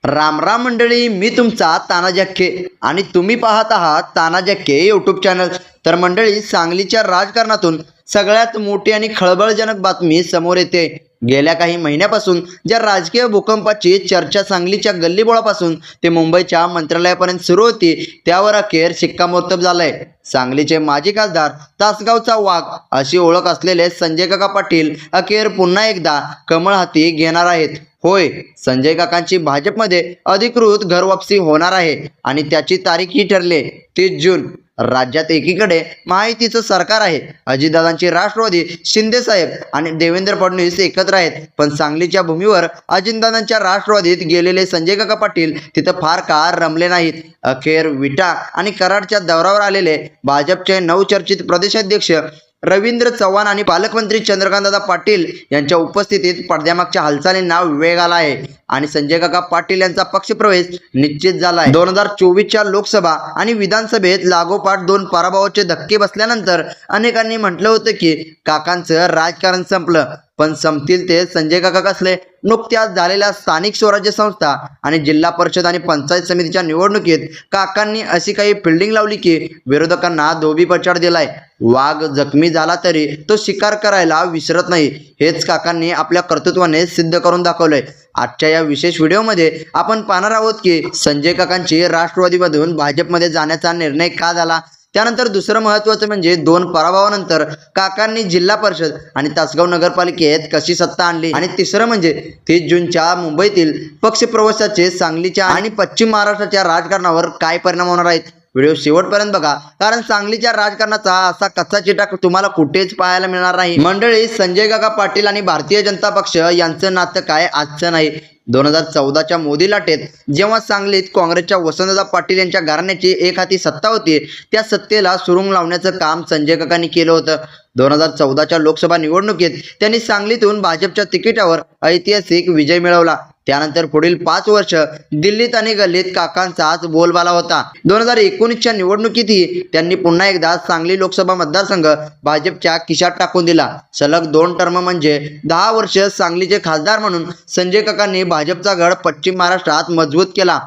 राम राम मंडळी, मी तुमचा तानाजी अक्के आणि तुम्ही पाहत आहात तानाजी अक्के यूट्यूब चॅनल. तर मंडळी, सांगलीच्या राजकारणातून सगळ्यात मोठी आणि खळबळजनक बातमी समोर येते. गेल्या काही महिन्यापासून ज्या राजकीय भूकंपाची चर्चा सांगलीच्या गल्लीबोळापासून ते मुंबईच्या मंत्रालयापर्यंत सुरू होती, त्यावर अखेर शिक्कामोर्तब झालंय. सांगलीचे माजी खासदार, तासगावचा वाघ अशी ओळख असलेले संजय काका पाटील अखेर पुन्हा एकदा कमळ हाती घेणार आहेत. होय, संजय काकांची भाजपमध्ये अधिकृत घरवापसी होणार आहे आणि त्याची तारीखही ठरली, 30 जून. राज्यात एकीकडे महायुतीचं सरकार आहे, अजितदादांची राष्ट्रवादी, शिंदे साहेब आणि देवेंद्र फडणवीस एकत्र आहेत. पण सांगलीच्या भूमीवर अजितदादांच्या राष्ट्रवादीत गेलेले संजय काका पाटील तिथं फार काळ रमले नाहीत. अखेर विटा आणि कराडच्या दौऱ्यावर आलेले भाजपचे नवचर्चित प्रदेशाध्यक्ष रवींद्र चव्हाण आणि पालकमंत्री चंद्रकांतदादा पाटील यांच्या उपस्थितीत पडद्यामागच्या हालचालींना वेग आला आहे आणि संजय काका पाटील यांचा पक्षप्रवेश निश्चित झाला आहे. 2024च्या लोकसभा आणि विधानसभेत लागोपाठ 2 पराभवाचे धक्के बसल्यानंतर अनेकांनी म्हटलं होतं की काकांचं राजकारण संपलं. पण संपतील ते संजय काका कसले? नुकत्याच झालेल्या स्थानिक स्वराज्य संस्था आणि जिल्हा परिषद आणि पंचायत समितीच्या निवडणुकीत काकांनी अशी काही फिल्डिंग लावली की विरोधकांना धोबीपछाड दिलाय. वाघ जखमी झाला तरी तो शिकार करायला विसरत नाही, हेच काकांनी आपल्या कर्तृत्वाने सिद्ध करून दाखवलंय. आजच्या या विशेष व्हिडिओमध्ये आपण पाहणार आहोत की संजय काकांची राष्ट्रवादीमधून भाजपमध्ये जाण्याचा निर्णय का झाला. त्यानंतर दुसरं महत्त्वाचं म्हणजे 2 पराभवानंतर काकांनी जिल्हा परिषद आणि तासगाव नगरपालिकेत कशी सत्ता आणली. आणि तिसरं म्हणजे 30 जूनच्या मुंबईतील पक्षप्रवेशाचे सांगलीच्या आणि पश्चिम महाराष्ट्राच्या राजकारणावर काय परिणाम होणार आहेत. व्हिडिओ शेवटपर्यंत बघा, कारण सांगलीच्या राजकारणाचा असा कच्चा चिटा तुम्हाला कुठेच पाहायला मिळणार नाही. मंडळी, संजय काका पाटील आणि भारतीय जनता पक्ष यांचं नातं काय आजचं नाही. 2014च्या मोदी लाटेत जेव्हा सांगलीत काँग्रेसच्या वसंतदादा पाटील यांच्या घराण्याची एक हाती सत्ता होती, त्या सत्तेला सुरुंग लावण्याचं काम संजय काकांनी केलं होतं. 2014च्या लोकसभा निवडणुकीत त्यांनी सांगलीतून भाजपच्या तिकिटावर ऐतिहासिक विजय मिळवला. त्यानंतर पुढील 5 वर्ष दिल्लीत आणि गल्लीत काकांचाच बोलबाला होता. 2019च्या निवडणुकीतही त्यांनी पुन्हा एकदा सांगली लोकसभा मतदारसंघ भाजपच्या खिशात टाकून दिला. सलग 2 टर्म म्हणजे 10 वर्ष सांगलीचे खासदार म्हणून संजय काकांनी भाजपचा गड पश्चिम महाराष्ट्रात मजबूत केला.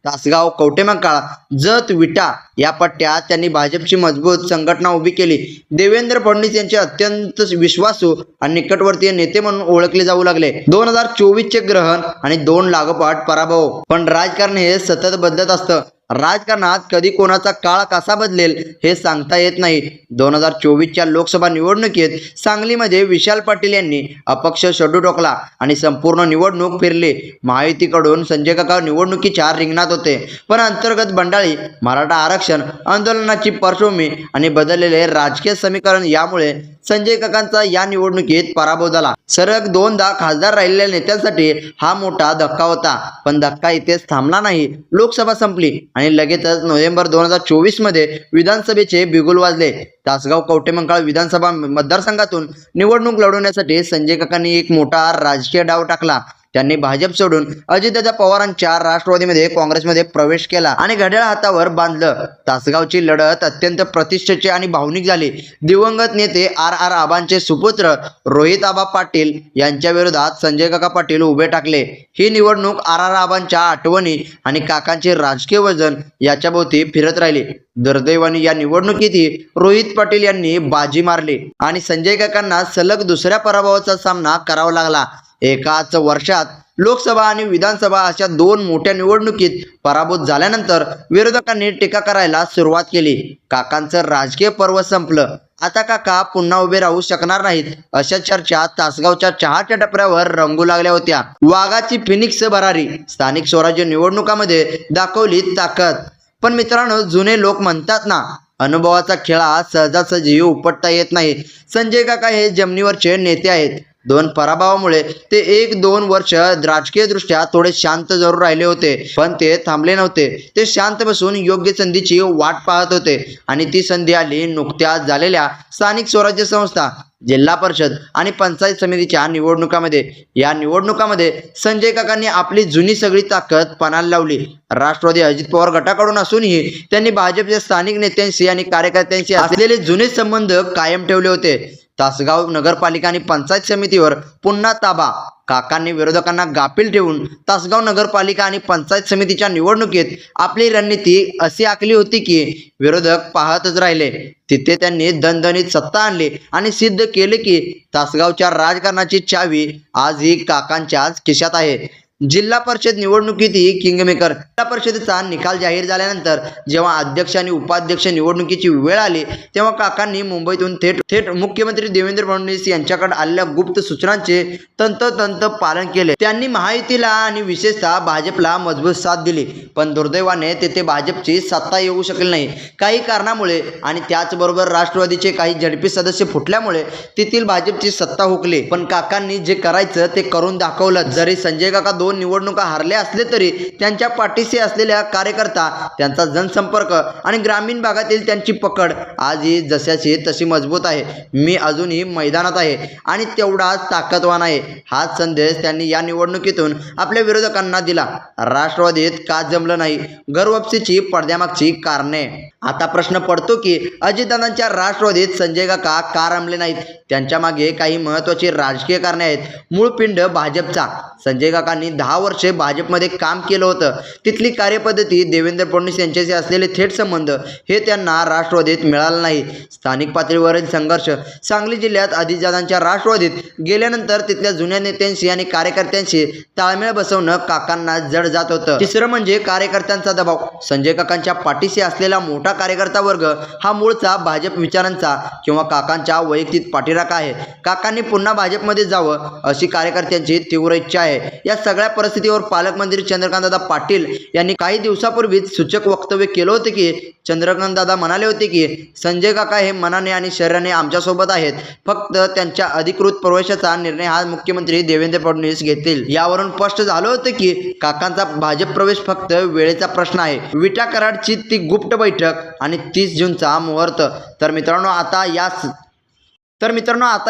तासगाव, कवठेमंकाळ, जत, विटा या पट्ट्यात त्यांनी भाजपची मजबूत संघटना उभी केली. देवेंद्र फडणवीस यांचे अत्यंत विश्वासू आणि निकटवर्तीय नेते म्हणून ओळखले जाऊ लागले. 2024चे ग्रहण आणि 2 लागोपाठ पराभव. पण राजकारण हे सतत बदलत असतं. राजकारणात कधी कोणाचा काळ कसा बदलेल हे सांगता येत नाही. 2024च्या लोकसभा निवडणुकीत सांगलीमध्ये विशाल पाटील यांनी अपक्ष शड्डू ठोकला आणि संपूर्ण निवडणूक फिरली. महायुतीकडून संजय काका निवडणुकीच्या रिंगणात होते, पण अंतर्गत बंडाळी, मराठा आरक्षण आंदोलनाची पार्श्वभूमी आणि बदललेले राजकीय समीकरण यामुळे संजय काकांचा या निवडणुकीत पराभव झाला. सलग 2दा खासदार राहिलेल्या नेत्यांसाठी हा मोठा धक्का होता. पण धक्का इथेच थांबला नाही. लोकसभा संपली आणि लगेचच नोव्हेंबर 2024 मध्ये विधानसभेचे बिगुल वाजले. तासगाव कवठेमंकाळ विधानसभा मतदारसंघातून निवडणूक लढवण्यासाठी संजय काकांनी एक मोठा राजकीय डाव टाकला. त्यांनी भाजप सोडून अजितदादा पवारांच्या राष्ट्रवादीमध्ये काँग्रेसमध्ये प्रवेश केला आणि घड्याळ हातावर बांधलं. तासगावची लढत अत्यंत प्रतिष्ठेची आणि भावनिक झाली. दिवंगत नेते RR आबांचे सुपुत्र रोहित आबा पाटील यांच्या विरोधात संजय काका पाटील उभे टाकले. ही निवडणूक RR आबांच्या आठवणी आणि काकांचे राजकीय वजन याच्याभोवती फिरत राहिली. दुर्दैवाने या निवडणुकीतही रोहित पाटील यांनी बाजी मारली आणि संजय काकांना सलग दुसऱ्या पराभवाचा सामना करावा लागला. एकाच वर्षात लोकसभा आणि विधानसभा अशा 2 मोठ्या निवडणुकीत पराभूत झाल्यानंतर विरोधकांनी टीका करायला सुरुवात केली. काकांचं राजकीय पर्व संपलं, आता काका पुन्हा उभे राहू शकणार नाहीत, अशा चर्चा तासगावच्या चहाच्या टपऱ्यावर रंगू लागल्या होत्या. वाघाची फिनिक्स भरारी स्थानिक स्वराज्य निवडणुकामध्ये दाखवली ताकद. पण मित्रांनो, जुने लोक म्हणतात ना, अनुभवाचा खेळा सहजासहजी उपटता येत नाही. संजय काका हे जमिनीवरचे नेते आहेत. 2 पराभवामुळे ते 1-2 वर्ष राजकीय दृष्ट्या थोडे शांत जरूर राहिले होते, पण ते थांबले नव्हते. ते शांत बसून योग्य संधीची वाट पाहत होते आणि ती संधी आली नुकत्याच झालेल्या स्थानिक स्वराज्य संस्था, जिल्हा परिषद आणि पंचायत समितीच्या निवडणुकामध्ये. या निवडणुकामध्ये संजय काकांनी आपली जुनी सगळी ताकद पणाला लावली. राष्ट्रवादी अजित पवार गटाकडून असूनही त्यांनी भाजपच्या स्थानिक नेत्यांशी आणि कार्यकर्त्यांशी असलेले जुने संबंध कायम ठेवले होते. तासगाव नगरपालिका आणि पंचायत समितीवर पुन्हा ताबा काकांनी विरोधकांना गाफील ठेवून तासगाव नगरपालिका आणि पंचायत समितीच्या निवडणुकीत आपली रणनीती अशी आखली होती की विरोधक पाहतच राहिले. तिथे त्यांनी दणदणीत सत्ता आणली आणि सिद्ध केले की तासगावच्या राजकारणाची चावी आजही काकांच्याच खिशात आहे. जिल्हा परिषद निवडणुकीतही किंगमेकर. जिल्हा परिषदेचा निकाल जाहीर झाल्यानंतर जेव्हा अध्यक्ष आणि उपाध्यक्ष निवडणुकीची वेळ आली तेव्हा काकांनी मुंबईतून थेट मुख्यमंत्री देवेंद्र फडणवीस यांच्याकडे आलेल्या गुप्त सूचनांचे तंतोतंत पालन केले. त्यांनी महायुतीला आणि विशेषतः भाजपला मजबूत साथ दिली. पण दुर्दैवाने तेथे भाजपची सत्ता येऊ शकली नाही काही कारणामुळे आणि त्याचबरोबर राष्ट्रवादीचे काही झडपी सदस्य फुटल्यामुळे तेथील भाजपची सत्ता हुकली. पण काकांनी जे करायचं ते करून दाखवलं. जरी संजय काका 2 निवडणुका हारले असले तरी त्यांच्या पाठीशी असलेल्या कार्यकर्ता, त्यांचा जनसंपर्क आणि ग्रामीण भागातील त्यांची पकड आजही जशाची तशी मजबूत आहे. मी अजूनही मैदानात आहे आणि तेवढाच ताकदवान आहे. हाच संदेश त्यांनी या निवडणुकीतून आपल्या विरोधकांना दिला. राष्ट्रवादीत का जमलं नाही, घरवापसीची पडद्यामागची कारणे. आता प्रश्न पडतो की अजितदादांच्या राष्ट्रवादीत संजय काका का रमले नाहीत. त्यांच्या मागे काही महत्त्वाची राजकीय कारणे आहेत. मूळ पिंड भाजपचा. संजय काकांनी 10 वर्षे भाजपमध्ये काम केलं होतं. तिथली कार्यपद्धती, देवेंद्र फडणवीस यांच्याशी असलेले थेट संबंध हे त्यांना राष्ट्रवादीत मिळालं नाही. स्थानिक पातळीवरील संघर्ष. सांगली जिल्ह्यात अजितदादांच्या राष्ट्रवादीत गेल्यानंतर तिथल्या जुन्या नेत्यांशी आणि कार्यकर्त्यांशी ताळमेळ बसवणं काकांना जड जात होतं. तिसरं म्हणजे कार्यकर्त्यांचा दबाव. संजय काकांच्या पाठीशी असलेला मोठा कार्यकर्ता वर्ग हा मूळचा भाजप विचारांचा किंवा काकांच्या वैयक्तिक पाठीराखा आहे. काकांनी पुन्हा भाजपमध्ये जावं अशी कार्यकर्त्यांची तीव्र इच्छा आहे. या सगळ्या परिस्थितीवर पालकमंत्री चंद्रकांतदादा पाटील यांनी काही दिवसापूर्वीच सूचक वक्तव्य केलं होतं की चंद्रकांतदादा म्हणाले होते की संजय काका हे मनाने आणि शरीराने आमच्यासोबत आहेत. फक्त त्यांच्या अधिकृत प्रवेशाचा निर्णय हा मुख्यमंत्री देवेंद्र फडणवीस घेतील. यावरून स्पष्ट झालं होतं की काकांचा भाजप प्रवेश फक्त वेळेचा प्रश्न आहे. विटा कराडची ती गुप्त बैठक आणि 30 जूनचा मुहूर्त. तर मित्रांनो आता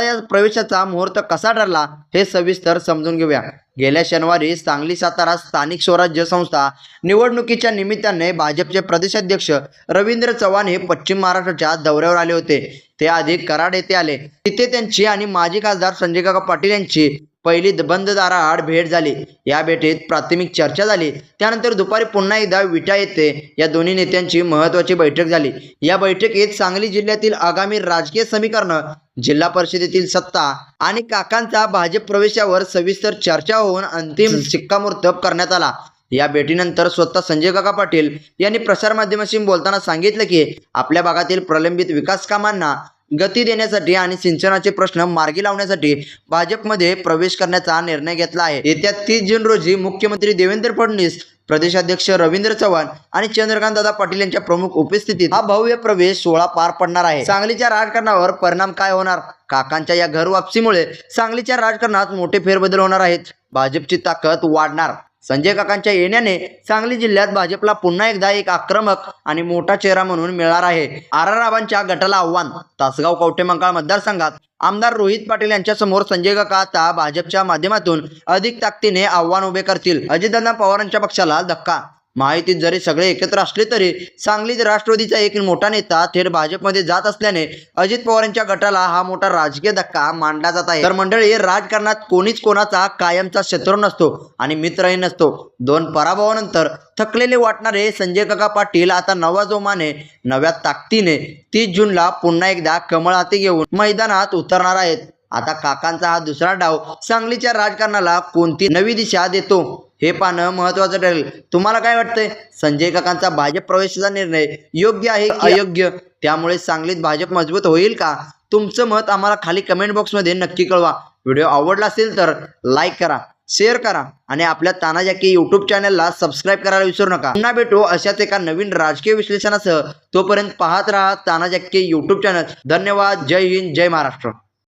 या प्रवेशाचा मुहूर्त कसा ठरला हे सविस्तर समजून घेऊया. गेल्या शनिवारी सांगली सातारा स्थानिक स्वराज्य संस्था निवडणुकीच्या निमित्ताने भाजपचे प्रदेशाध्यक्ष रवींद्र चव्हाण हे पश्चिम महाराष्ट्राच्या दौऱ्यावर आले होते. ते आधी कराड येथे आले. तिथे त्यांची आणि माजी खासदार संजय काका पाटील यांची पहिली बंद दाराआड भेट झाली. या भेटीत प्राथमिक चर्चा झाली. त्यानंतर दुपारी पुन्हा एकदा विटा येथे या दोन्ही नेत्यांची महत्त्वाची बैठक झाली. या बैठकीत सांगली जिल्ह्यातील आगामी राजकीय समीकरण, जिल्हा परिषदेतील सत्ता आणि काकांचा भाजप प्रवेशावर सविस्तर चर्चा होऊन अंतिम शिक्कामोर्तब करण्यात आला. या भेटीनंतर स्वतः संजय काका पाटील यांनी प्रसारमाध्यमांशी बोलताना सांगितलं की आपल्या भागातील प्रलंबित विकास कामांना गती देण्यासाठी आणि सिंचनाचे प्रश्न मार्गी लावण्यासाठी भाजपमध्ये प्रवेश करण्याचा निर्णय घेतला आहे. येत्या 30 जून रोजी मुख्यमंत्री देवेंद्र फडणवीस, प्रदेशाध्यक्ष रवींद्र चव्हाण आणि चंद्रकांतदादा पाटील यांच्या प्रमुख उपस्थितीत हा भव्य प्रवेश सोहळा पार पडणार आहे. सांगलीच्या राजकारणावर परिणाम काय होणार? काकांच्या या घर वापसीमुळे सांगलीच्या राजकारणात मोठे फेरबदल होणार आहेत. भाजपची ताकद वाढणार. संजय काकांच्या येण्याने सांगली जिल्ह्यात भाजपला पुन्हा एकदा एक आक्रमक आणि मोठा चेहरा म्हणून मिळणार आहे. आराराबांच्या गटाला आव्हान. तासगाव कवठेमहांकाळ मतदारसंघात आमदार रोहित पाटील यांच्यासमोर संजय काका आता भाजपच्या माध्यमातून अधिक ताकदीने आव्हान उभे करतील. अजितदादा पवारांच्या पक्षाला धक्का. महायुतीत जरी सगळे एकत्र असले तरी सांगलीत राष्ट्रवादीचा एक मोठा नेता थेट भाजपमध्ये जात असल्याने अजित पवारांच्या गटाला हा मोठा राजकीय धक्का मानला जात आहे. तर मंडळी, राजकारणात कोणीच कोणाचा कायमचा शत्रू नसतो आणि मित्रही नसतो. 2 पराभवानंतर थकलेले वाटणारे संजय काका पाटील आता नवा जोमाने, नव्या ताकदीने 30 जूनला पुन्हा एकदा कमळ हाती घेऊन मैदानात उतरणार आहेत. आता काकांचा हा दुसरा डाव सांगलीच्या राजकारणाला कोणती नवी दिशा देतो हे पाहणं महत्त्वाचं ठरेल. तुम्हाला काय वाटतंय? संजय काकांचा भाजप प्रवेशाचा निर्णय योग्य आहे की अयोग्य? त्यामुळे सांगलीत भाजप मजबूत होईल का? तुमचं मत आम्हाला खाली कमेंट बॉक्समध्ये नक्की कळवा. व्हिडिओ आवडला असेल तर लाईक करा, शेअर करा आणि आपल्या तानाजाकी यूट्यूब चॅनलला सबस्क्राईब करायला विसरू नका. पुन्हा भेटू अशाच एका नवीन राजकीय विश्लेषणासह. तोपर्यंत पाहत राहा तानाजाकी यूट्यूब चॅनल. धन्यवाद. जय हिंद, जय महाराष्ट्र.